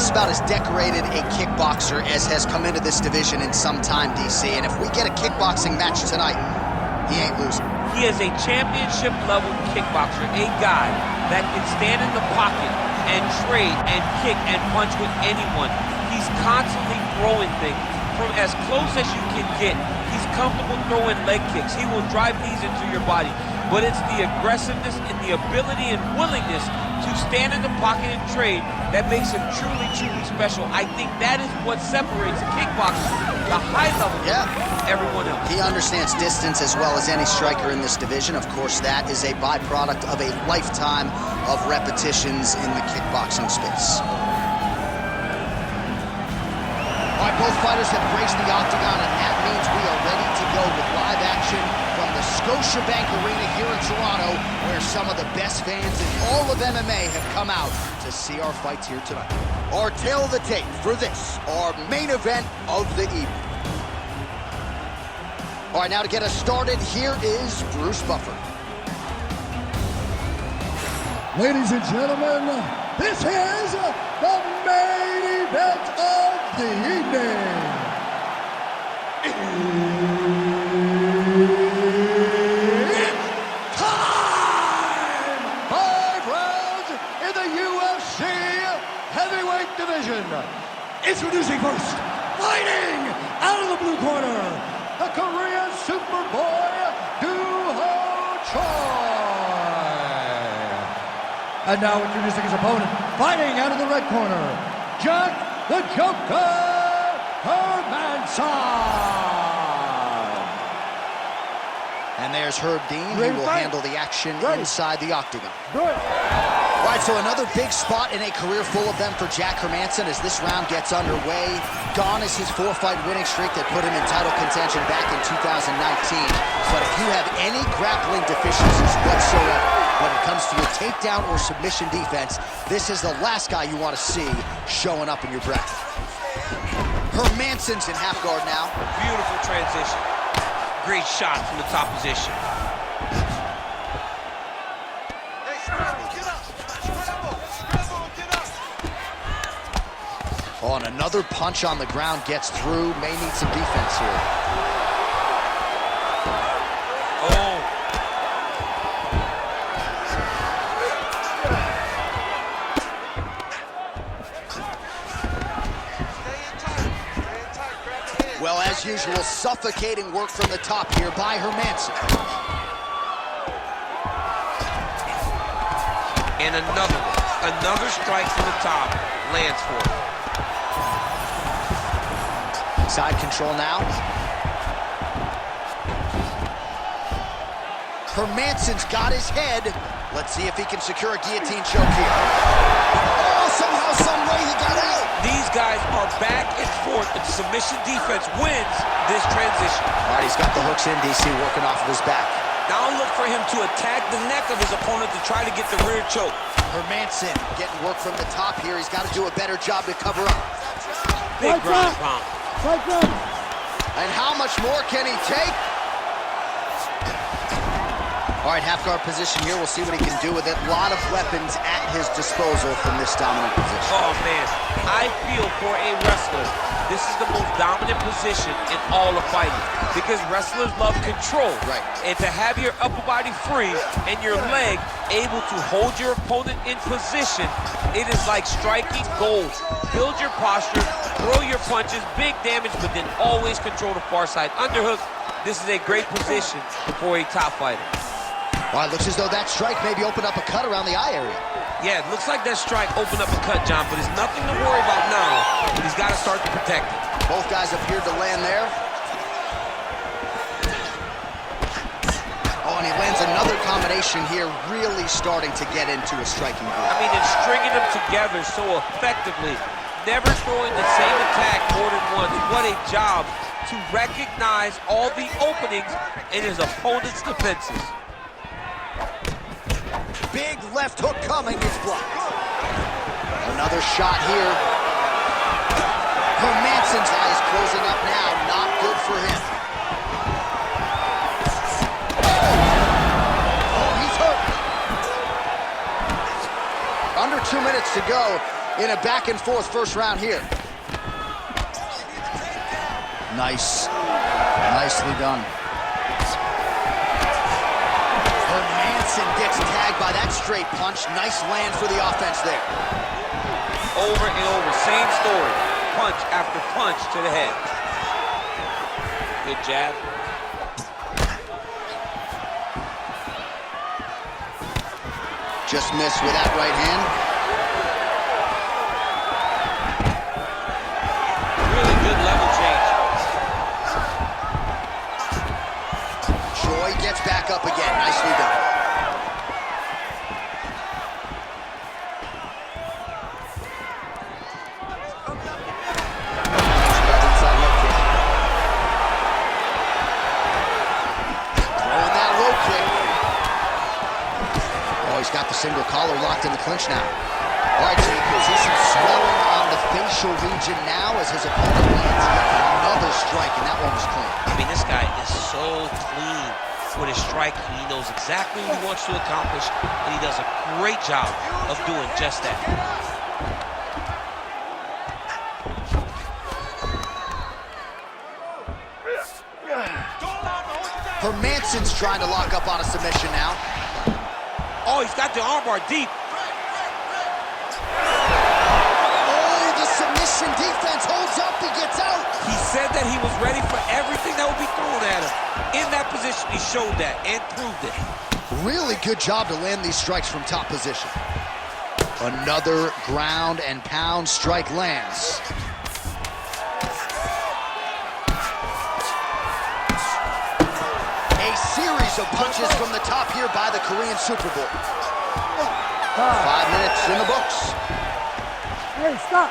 is about as decorated a kickboxer as has come into this division in some time, DC. And if we get a kickboxing match tonight, he ain't losing. He is a championship-level kickboxer, a guy that can stand in the pocket and trade and kick and punch with anyone. He's constantly throwing things from as close as you can get. He's comfortable throwing leg kicks. He will drive these into your body. But it's the aggressiveness and the ability and willingness to stand in the pocket and trade that makes him truly, truly special. I think that is what separates a kickboxer, the high level, everyone else. He understands distance as well as any striker in this division. Of course, that is a byproduct of a lifetime of repetitions in the kickboxing space. All right, both fighters have graced the octagon, and that means we are ready to go with live action from the Scotiabank Arena here in Toronto, where some of the best fans in all of MMA have come out to see our fights here tonight. Our tail of the tape for this, our main event of the evening. All right, now to get us started, here is Bruce Buffer. Ladies and gentlemen, this is the main event of the evening. It's time! 5 rounds in the UFC heavyweight division. Introducing first, fighting out of the blue corner, the Korean Superboy, Doo-Ho Choi. And now introducing his opponent, fighting out of the red corner, Jack the Joker Hermansson. And there's Herb Dean, who will handle the action inside the octagon. All right, so another big spot in a career full of them for Jack Hermansson as this round gets underway. Gone is his 4-fight winning streak that put him in title contention back in 2019. But if you have any grappling deficiencies whatsoever when it comes to your takedown or submission defense, this is the last guy you want to see showing up in your bracket. Hermansson's in half guard now. Beautiful transition. Great shot from the top position. Oh, and another punch on the ground gets through. May need some defense here. Oh. Well, as usual, suffocating work from the top here by Hermansson. And another strike from the top lands for him. Side control now. Hermansson's got his head. Let's see if he can secure a guillotine choke here. Oh, somehow, some way he got out. These guys are back and forth, and submission defense wins this transition. All right, he's got the hooks in, DC, working off of his back. Now look for him to attack the neck of his opponent to try to get the rear choke. Hermansson getting work from the top here. He's got to do a better job to cover up. Big ground pound. And how much more can he take? All right, half guard position here. We'll see what he can do with it. A lot of weapons at his disposal from this dominant position. Oh, man. I feel for a wrestler, this is the most dominant position in all of fighting because wrestlers love control. Right. And to have your upper body free and your leg able to hold your opponent in position, it is like striking gold. Build your posture, throw your punches, big damage, but then always control the far side underhook. This is a great position for a top fighter. All right, looks as though that strike maybe opened up a cut around the eye area. Yeah, it looks like that strike opened up a cut, John, but it's nothing to worry about now. But he's got to start to protect it. Both guys appeared to land there. Oh, and he lands another combination here, really starting to get into a striking groove. I mean, and stringing them together so effectively, never throwing the same attack more than once. What a job to recognize all the openings in his opponent's defenses. Big left hook coming, it's blocked. Another shot here. Hermansson's eyes closing up now, not good for him. Oh, he's hurt. Under 2 minutes to go. in a back-and-forth first round here. Nice. Nicely done. Hermanson gets tagged by that straight punch. Nice land for the offense there. Over and over, same story. Punch after punch to the head. Good jab. Just missed with that right hand. Really good level change. Joy gets back up again. Nicely done. Throwing that low kick. Oh, he's got the single collar locked in the clinch now. All right, so you can see some swelling on the facial region now as his opponent lands yet another strike, and that one was clean. I mean, this guy is so clean with his striking. He knows exactly what he wants to accomplish, and he does a great job of doing just that. Hermanson's trying to lock up on a submission now. Oh, he's got the armbar deep. Oh, the submission defense holds up, he gets out. He said that he was ready for everything that would be thrown at him. In that position, he showed that and proved it. Really good job to land these strikes from top position. Another ground and pound strike lands. A series of punches from the top here by the Korean Super Bowl. 5 minutes in the books. Hey, stop.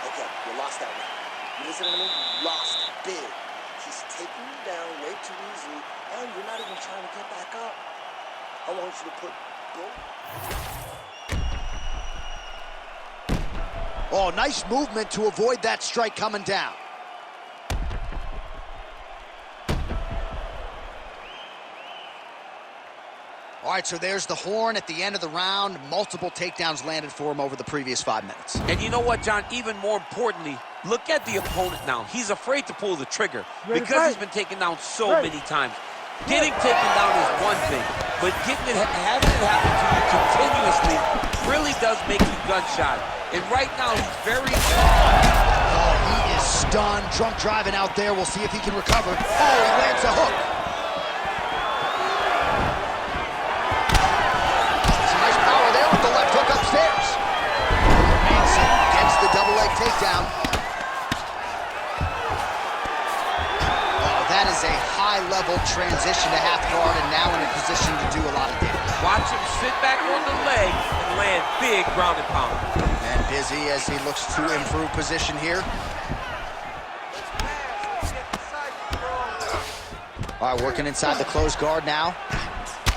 Okay, you lost that one. You listen to me? Lost big. He's taking you down way too easily, and you're not even trying to get back up. I want you to put both. Oh, nice movement to avoid that strike coming down. All right, so there's the horn at the end of the round. Multiple takedowns landed for him over the previous 5 minutes. And you know what, John? Even more importantly, look at the opponent now. He's afraid to pull the trigger because he's been taken down so many times. Getting taken down is one thing, but having it happen to you continuously really does make you gun-shy. And right now, he's very... Oh, he is stunned. Drunk driving out there. We'll see if he can recover. Oh, he lands a hook. Some nice power there with the left hook upstairs. Manson gets the double leg takedown. Oh, that is a high-level transition to half guard and now in a position to do a lot of damage. Watch him sit back on the leg and land big ground and pound. And busy as he looks to improve position here. All right, working inside the closed guard now.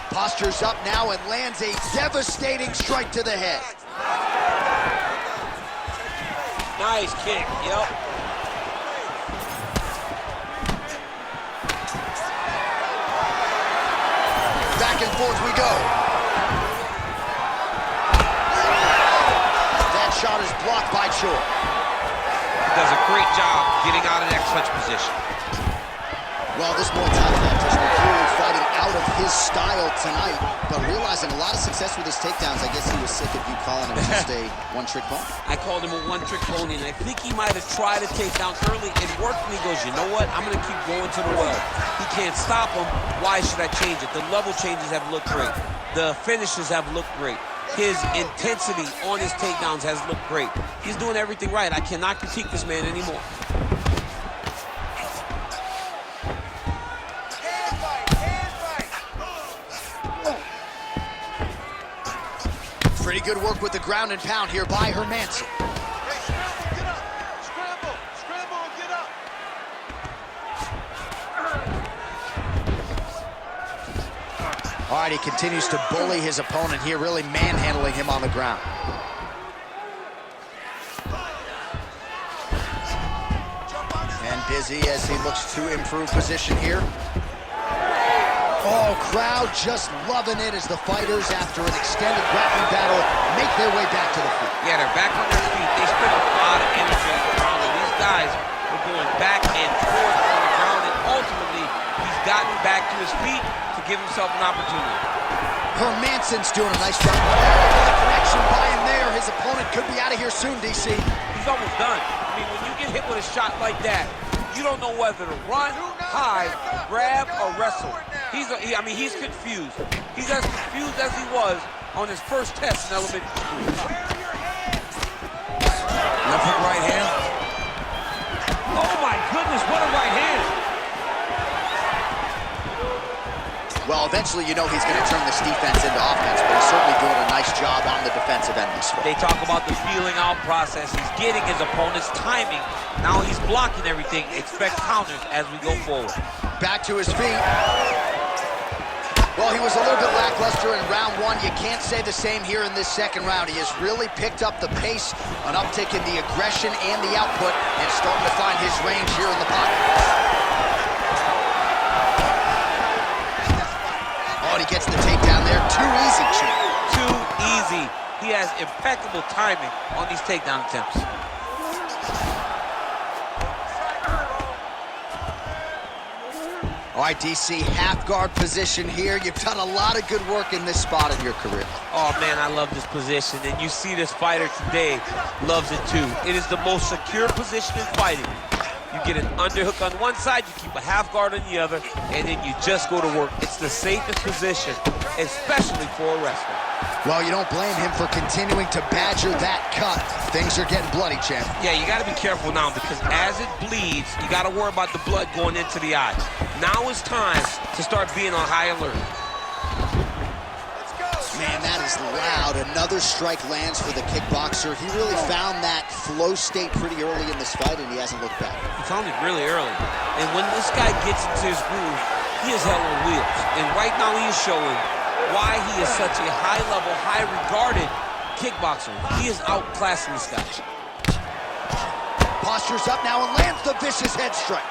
Postures up now and lands a devastating strike to the head. Nice kick, yep. Back and forth we go. That shot is blocked by Choi. He does a great job getting out of that clutch position. Well, this Muay Thai fighter is clearly fighting out of his style tonight, but realizing a lot of success with his takedowns. I guess he was sick of you calling him just a one-trick pony. I called him a one-trick pony, and I think he might have tried to take down early and worked, and he goes, you know what? I'm going to keep going to the well. He can't stop him. Why should I change it? The level changes have looked great. The finishes have looked great. His intensity on his takedowns has looked great. He's doing everything right. I cannot critique this man anymore. Pretty good work with the ground and pound here by Hermanson. Get up. Scramble. Scramble and get up. All right, he continues to bully his opponent here, really manhandling him on the ground. And busy as he looks to improve position here. Oh, crowd just loving it as the fighters, after an extended grappling battle, make their way back to the feet. Yeah, they're back on their feet. They spent a lot of energy on the ground, and these guys were going back and forth on the ground, and ultimately, he's gotten back to his feet to give himself an opportunity. Hermansson's doing a nice job. The connection by him there. His opponent could be out of here soon, DC. He's almost done. I mean, when you get hit with a shot like that, you don't know whether to run, hide, grab, or wrestle. I mean, he's confused. He's as confused as he was on his first test in elementary school. Left hook right hand. Oh my goodness, what a right hand! Well, eventually you know he's going to turn this defense into offense, but he's certainly doing a nice job on the defensive end this way. They talk about the feeling out process. He's getting his opponent's timing. Now he's blocking everything. Expect counters as we go forward. Back to his feet. Well, he was a little bit lackluster in round one. You can't say the same here in this second round. He has really picked up the pace, an uptick in the aggression and the output, and starting to find his range here in the pocket. Oh, and he gets the takedown there. Too easy, champ. Too easy. He has impeccable timing on these takedown attempts. All right, DC, half guard position here. You've done a lot of good work in this spot in your career. Oh, man, I love this position. And you see this fighter today loves it, too. It is the most secure position in fighting. You get an underhook on one side, you keep a half guard on the other, and then you just go to work. It's the safest position, especially for a wrestler. Well, you don't blame him for continuing to badger that cut. Things are getting bloody, champ. Yeah, you got to be careful now, because as it bleeds, you got to worry about the blood going into the eye. Now it's time to start being on high alert. Man, that is loud. Another strike lands for the kickboxer. He really found that flow state pretty early in this fight, and he hasn't looked back. He found it really early. And when this guy gets into his groove, he is hell on wheels. And right now he is showing why he is such a high-level, high-regarded kickboxer. He is outclassing this guy. Postures up now and lands the vicious head strike.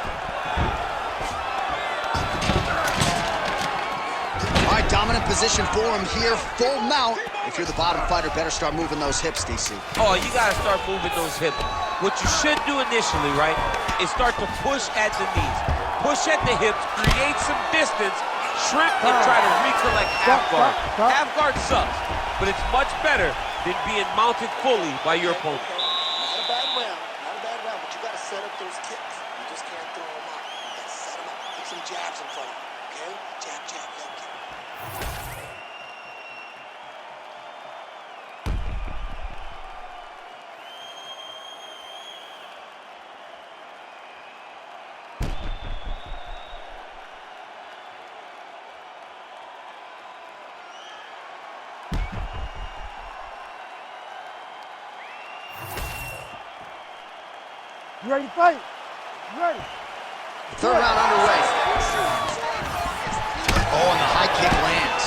All right, dominant position for him here, full mount. If you're the bottom fighter, better start moving those hips, DC. Oh, you got to start moving those hips. What you should do initially, right, is start to push at the knees. Push at the hips, create some distance, shrimp, and try to recollect half guard. Half guard sucks, but it's much better than being mounted fully by your opponent. Not a bad round, but you got to set up those kicks. You just can't throw them out. You got to set them up. Put some jabs in front of them, okay? Jab, jab, leg kick. You ready to fight? You ready? Third round underway. Oh, and the high kick lands.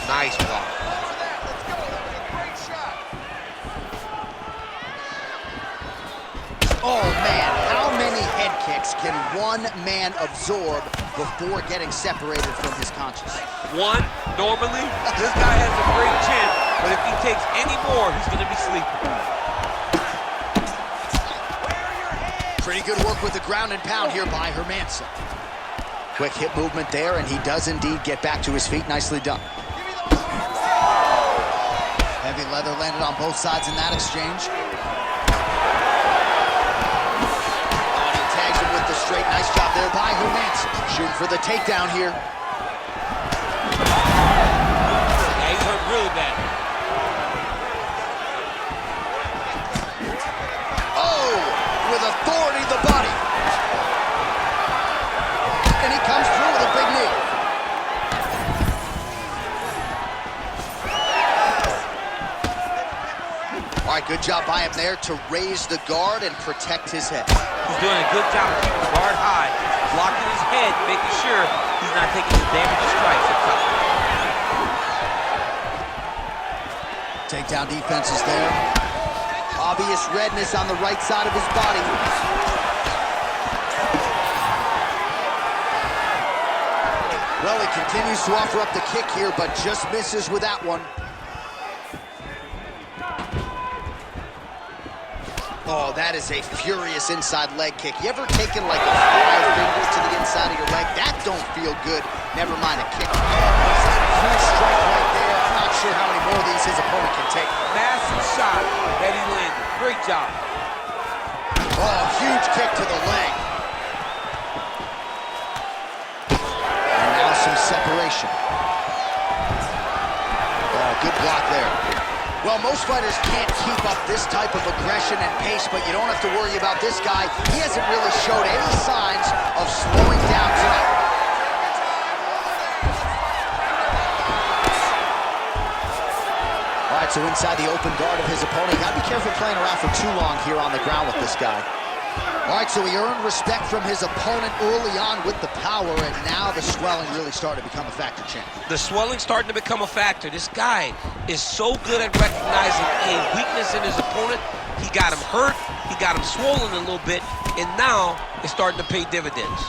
Nice block. Oh, man, how many head kicks can one man absorb before getting separated from his conscience? One, normally, this guy has a great chin, but if he takes any more, he's going to be sleeping. Pretty good work with the ground and pound here by Hermansson. Quick hip movement there, and he does indeed get back to his feet. Nicely done. Heavy leather landed on both sides in that exchange. Oh, and he tags him with the straight. Nice job there by Hermansson. Shooting for the takedown here. Yeah, he's hurt really bad. With authority, the body. And he comes through with a big knee. All right, good job by him there to raise the guard and protect his head. He's doing a good job of keeping the guard high, blocking his head, making sure he's not taking the damaging strikes up top. Takedown defense is there. Obvious redness on the right side of his body. Well, he continues to offer up the kick here, but just misses with that one. Oh, that is a furious inside leg kick. You ever taken like a 5 fingers to the inside of your leg? That don't feel good. Never mind a kick. Oh, huge strike right there. I'm not sure how many more of these his opponent can take. Massive shot that he landed. Great job. Oh, huge kick to the leg. And now some separation. Oh, good block there. Well, most fighters can't keep up this type of aggression and pace, but you don't have to worry about this guy. He hasn't really showed any signs of slowing down tonight. All right, so inside the open guard of his opponent. You gotta be careful playing around for too long here on the ground with this guy. All right, so he earned respect from his opponent early on with the power, and now the swelling really starting to become a factor, champ. The swelling starting to become a factor. This guy is so good at recognizing a weakness in his opponent. He got him hurt, he got him swollen a little bit, and now it's starting to pay dividends.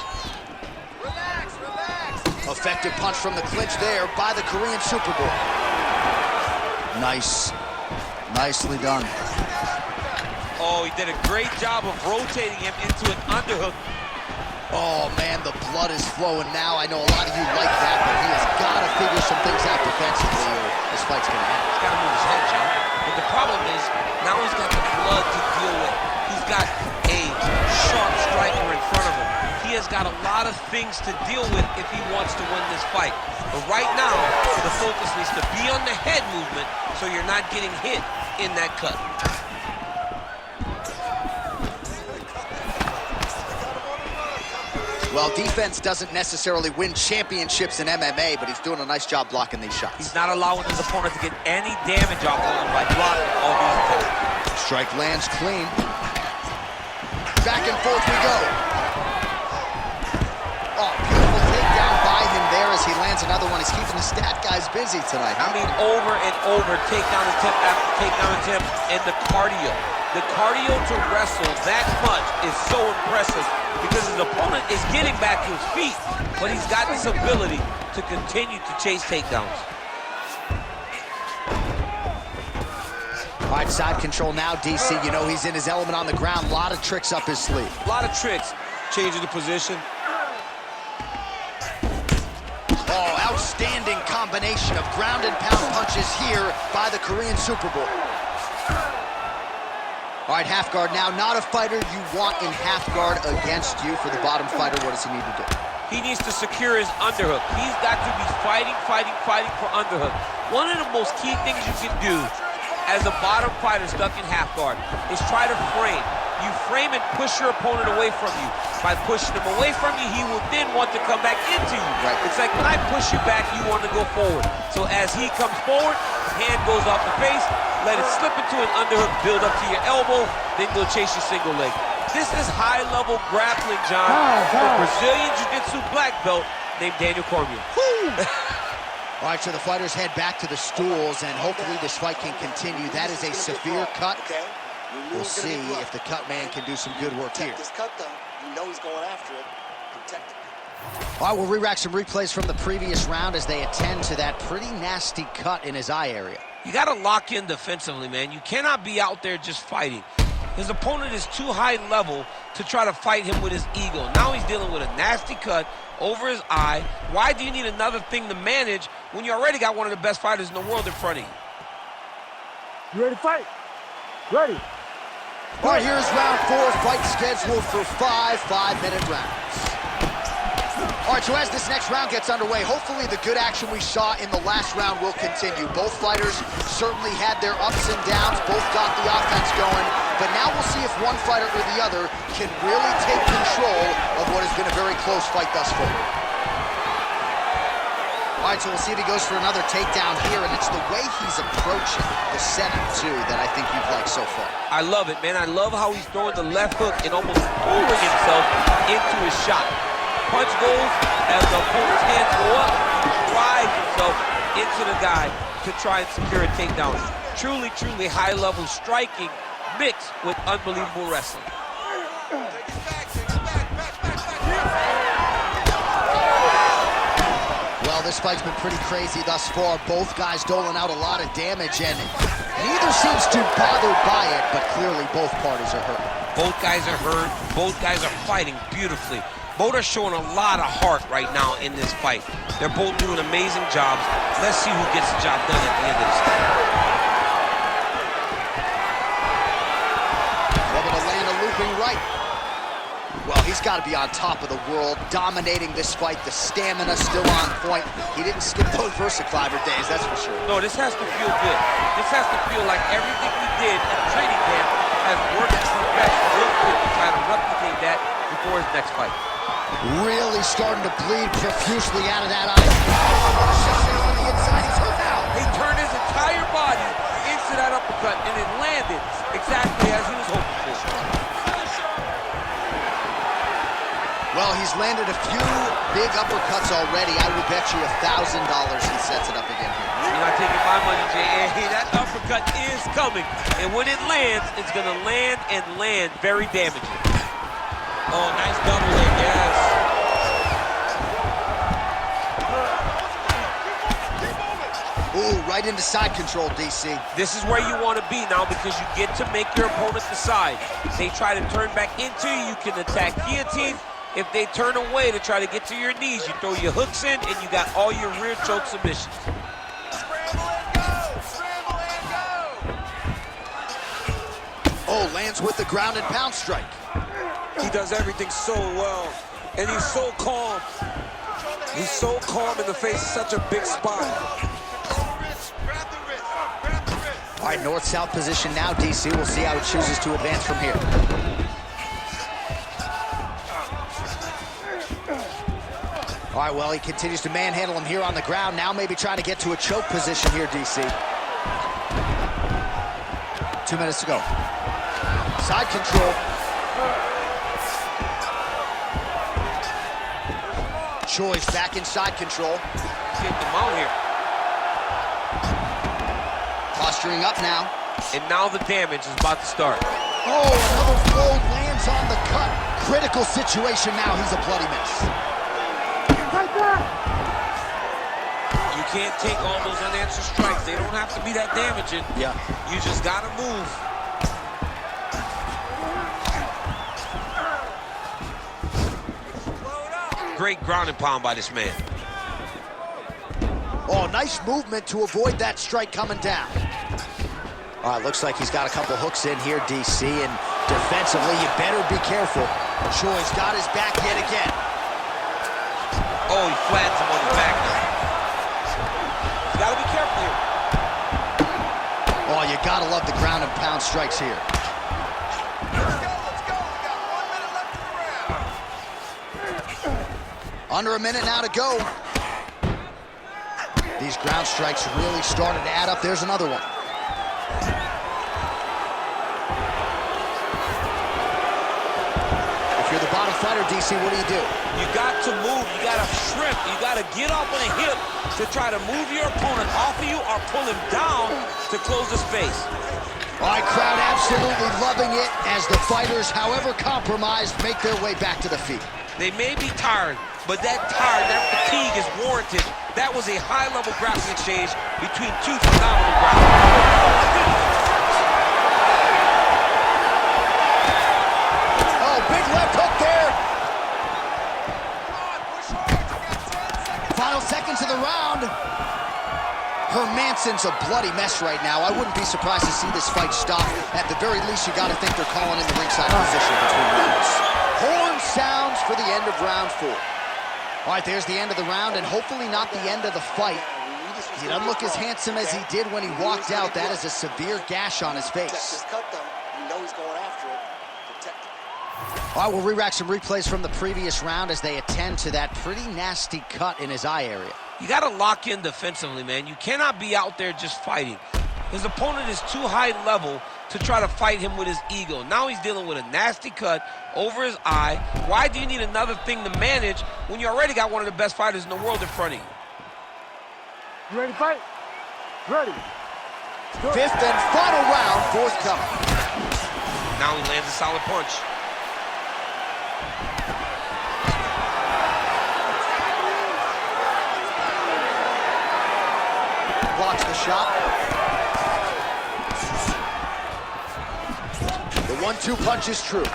Relax, relax. Effective punch from the clinch there by the Korean Superboy. Nice. Nicely done. Oh, he did a great job of rotating him into an underhook. Oh, man, the blood is flowing now. I know a lot of you like that, but he has got to figure some things out defensively or this fight's going to end. He's got to move his head, John. But the problem is, now he's got the blood to deal with. He's got a sharp striker in front of him. He has got a lot of things to deal with if he wants to win this fight. But right now, the focus needs to be on the head movement so you're not getting hit in that cut. Well, defense doesn't necessarily win championships in MMA, but he's doing a nice job blocking these shots. He's not allowing his opponent to get any damage off of him by blocking all these attacks. Strike lands clean. Back and forth we go. Oh, beautiful takedown by him there as he lands another one. He's keeping the stat guys busy tonight. I mean, over and over, takedown attempt after takedown attempt, and the cardio. The cardio to wrestle that much is so impressive because his opponent is getting back to his feet, but he's got this ability to continue to chase takedowns. All right, side control now, DC. You know he's in his element on the ground. A lot of tricks up his sleeve. A lot of tricks. Changing the position. Oh, outstanding combination of ground and pound punches here by the Korean Superboy. All right, half guard now. Not a fighter you want in half guard against you. For the bottom fighter, what does he need to do? He needs to secure his underhook. He's got to be fighting for underhook. One of the most key things you can do as a bottom fighter stuck in half guard is try to frame. You frame and push your opponent away from you. By pushing him away from you, he will then want to come back into you. Right. It's like when I push you back, you want to go forward. So as he comes forward, hand goes off the face, let it slip into an underhook, build up to your elbow, then go chase your single leg. This is high-level grappling, John, for Brazilian Jiu-Jitsu black belt named Daniel Cormier. All right, so the fighters head back to the stools, and hopefully this fight can continue. That is a severe cut. Okay. We'll see if the cut man can do some good work here. This cut, though, you know he's going after it. Protect it. All right, we'll re-rack some replays from the previous round as they attend to that pretty nasty cut in his eye area. You got to lock in defensively, man. You cannot be out there just fighting. His opponent is too high level to try to fight him with his ego. Now he's dealing with a nasty cut over his eye. Why do you need another thing to manage when you already got one of the best fighters in the world in front of you? You ready to fight? Ready. All right, here's round 4, fight scheduled for 5 5-minute rounds. All right, so as this next round gets underway, hopefully the good action we saw in the last round will continue. Both fighters certainly had their ups and downs, both got the offense going, but now we'll see if one fighter or the other can really take control of what has been a very close fight thus far. All right, so we'll see if he goes for another takedown here, and it's the way he's approaching the setup, too, that I think you've liked so far. I love it, man. I love how he's throwing the left hook and almost pulling himself into his shot. Punch goes, as the opponent's hands go up, he drives himself into the guy to try and secure a takedown. Truly, truly high-level striking mixed with unbelievable wrestling. this fight's been pretty crazy thus far. Both guys doling out a lot of damage, and neither seems too bothered by it, but clearly both parties are hurt. Both guys are hurt. Both guys are fighting beautifully. Both are showing a lot of heart right now in this fight. They're both doing amazing jobs. Let's see who gets the job done at the end of this fight. Able to land a looping right. Well, he's got to be on top of the world, dominating this fight. The stamina still on point. He didn't skip those versifier days, that's for sure. No, this has to feel good. This has to feel like everything he did at the training camp has worked to best real quick to try to replicate that before his next fight. Really starting to bleed profusely out of that eye. On the inside, he's hurt now. He turned his entire body into that uppercut, and it landed exactly as he was hoping for. Well, he's landed a few big uppercuts already. I will bet you $1,000 he sets it up again here. You're not taking my money, Jay. Hey, that uppercut is coming. And when it lands, it's going to land and land very damaging. Oh, nice double leg, yes. Ooh, right into side control, DC. This is where you want to be now because you get to make your opponent decide. They try to turn back into you, you can attack guillotine. If they turn away to try to get to your knees, you throw your hooks in and you got all your rear choke submissions. Scramble and go! Scramble and go! Oh, lands with the ground and pound strike. He does everything so well, and he's so calm. He's so calm in the face of such a big spot. All right, north-south position now, DC. We'll see how it chooses to advance from here. All right, well, he continues to manhandle him here on the ground. Now maybe trying to get to a choke position here, DC. 2 minutes to go. Side control. Choi's back in side control. Get them out here. Posturing up now. And now the damage is about to start. Oh, another blow lands on the cut. Critical situation now. He's a bloody mess. You can't take all those unanswered strikes. They don't have to be that damaging. Yeah. You just got to move. Great ground and pound by this man. Oh, nice movement to avoid that strike coming down. All right, looks like he's got a couple hooks in here, DC, and defensively, you better be careful. Choi's got his back yet again. Oh, he flattens him on his back now. You gotta be careful here. Oh, you gotta love the ground and pound strikes here. Let's go. We got 1 minute left in the round. Under a minute now to go. These ground strikes really started to add up. There's another one. If you're the bottom fighter, DC, what do? You got to move, you got to shrimp, you got to get off on a hip to try to move your opponent off of you or pull him down to close the space. All right, crowd absolutely loving it as the fighters, however compromised, make their way back to the feet. They may be tired, but that fatigue is warranted. That was a high-level grappling exchange between two phenomenal grapplers. Oh, big left hook there. Final seconds of the round. Hermansson's a bloody mess right now. I wouldn't be surprised to see this fight stop. At the very least, you got to think they're calling in the ringside position between rounds. Horn sounds for the end of round 4. All right, there's the end of the round, and hopefully not the end of the fight. He doesn't look as handsome as he did when he walked out. That is a severe gash on his face. Cut them. You know he's going after it. Protect him. All right, we'll re-rack some replays from the previous round as they attend to that pretty nasty cut in his eye area. You got to lock in defensively, man. You cannot be out there just fighting. His opponent is too high level to try to fight him with his ego. Now he's dealing with a nasty cut over his eye. Why do you need another thing to manage when you already got one of the best fighters in the world in front of you? You ready to fight? Ready. Fifth and final round, forthcoming. Now he lands a solid punch. shot. The 1-2 punch is true.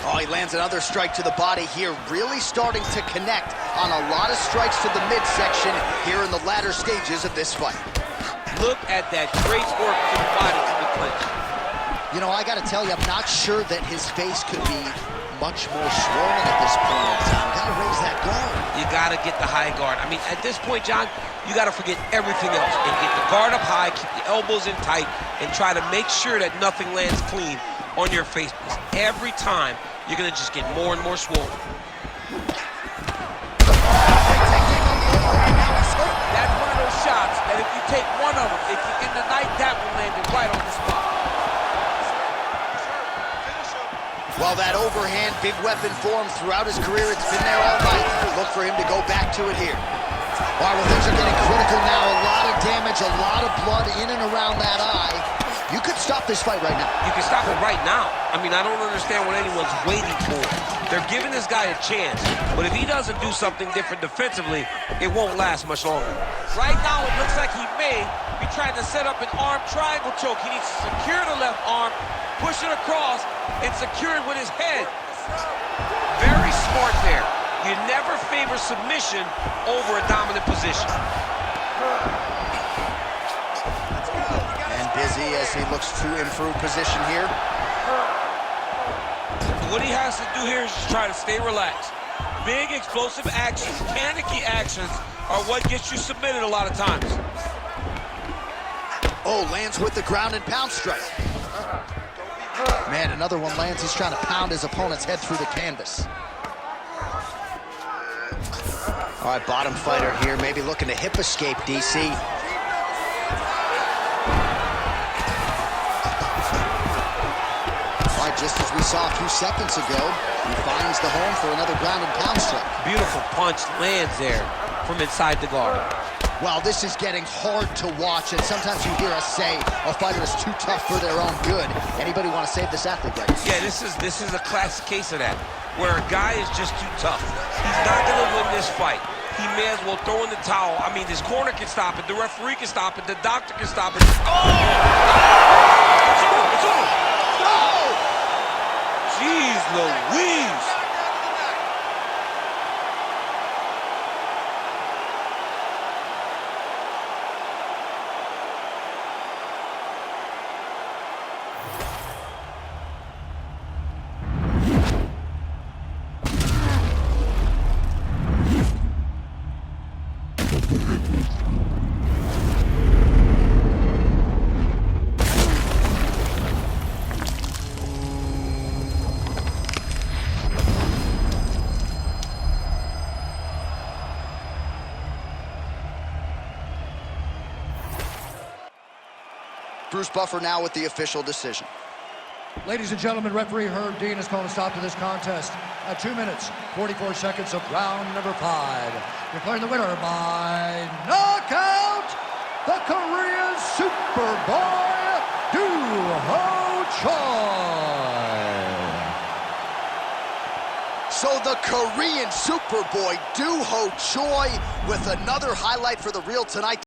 Oh, he lands another strike to the body here, really starting to connect on a lot of strikes to the midsection here in the latter stages of this fight. Look at that great work to the body to the clinch. You know, I gotta tell you, I'm not sure that his face could be much more swollen at this point in time. Gotta raise that guard. You gotta get the high guard. I mean, at this point, John, you gotta forget everything else and get the guard up high, keep the elbows in tight, and try to make sure that nothing lands clean on your face. Because every time, you're gonna just get more and more swollen. That's one of those shots that if you take one of them, if you in the night, that will land it right on the spot. Well, that overhand big weapon form throughout his career, it's been there all night. Look for him to go back to it here. All right, well, things are getting critical now. A lot of damage, a lot of blood in and around that eye. You could stop this fight right now. You can stop it right now. I mean, I don't understand what anyone's waiting for. They're giving this guy a chance, but if he doesn't do something different defensively, it won't last much longer. Right now, it looks like he may be trying to set up an arm triangle choke. He needs to secure the left arm, push it across, and secure it with his head. Very smart there. You never favor submission over a dominant position. Busy as he looks to improve position here. What he has to do here is just try to stay relaxed. Big explosive actions, panicky actions are what gets you submitted a lot of times. Oh, lands with the ground and pound strike. Man, another one lands. He's trying to pound his opponent's head through the canvas. All right, bottom fighter here, maybe looking to hip escape, DC. Just as we saw a few seconds ago, he finds the home for another ground and pound strike. Beautiful punch lands there from inside the guard. Well, this is getting hard to watch, and sometimes you hear us say a fighter is too tough for their own good. Anybody want to save this athlete right now? Yeah, this is a classic case of that, where a guy is just too tough. He's not going to win this fight. He may as well throw in the towel. I mean, his corner can stop it, the referee can stop it, the doctor can stop it. Oh! It's over, it's over. Jeez Louise! Bruce Buffer now with the official decision. Ladies and gentlemen, referee Herb Dean has called a stop to this contest at 2 minutes, 44 seconds of round number 5. Declaring the winner by knockout, the Korean Superboy, Do-Ho Choi. So the Korean Superboy, Do-Ho Choi, with another highlight for the reel tonight.